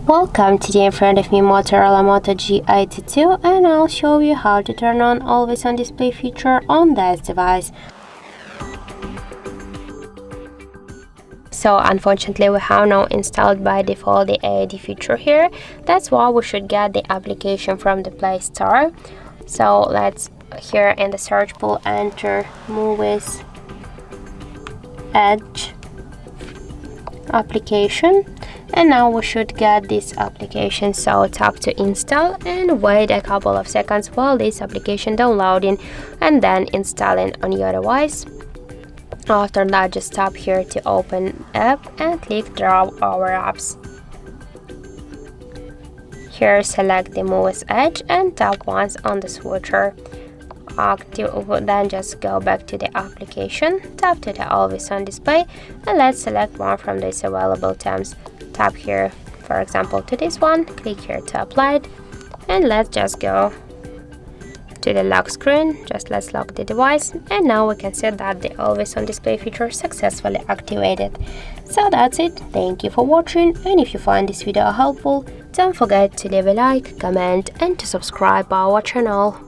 Welcome, today in front of me Motorola Moto G82 and I'll show you how to turn on always on display feature on this device. So unfortunately we have now installed by default the AOD feature here. That's why we should get the application from the Play Store. So let's here in the search pool enter Muviz Edge application, and now we should get this application. So tap to install and wait a couple of seconds while this application downloading and then installing on your device. After that, just tap here to open app and click draw our apps. Here select the Muviz Edge and tap once on the switcher. Then just go back to the application, tap to the always on display, and let's select one from these available tabs. Tap here, for example, to this one, click here to apply it, and let's just go to the lock screen. Just let's lock the device, and now we can see that the always on display feature successfully activated. So that's it. Thank you for watching, and if you find this video helpful, don't forget to leave a like, comment, and to subscribe our channel.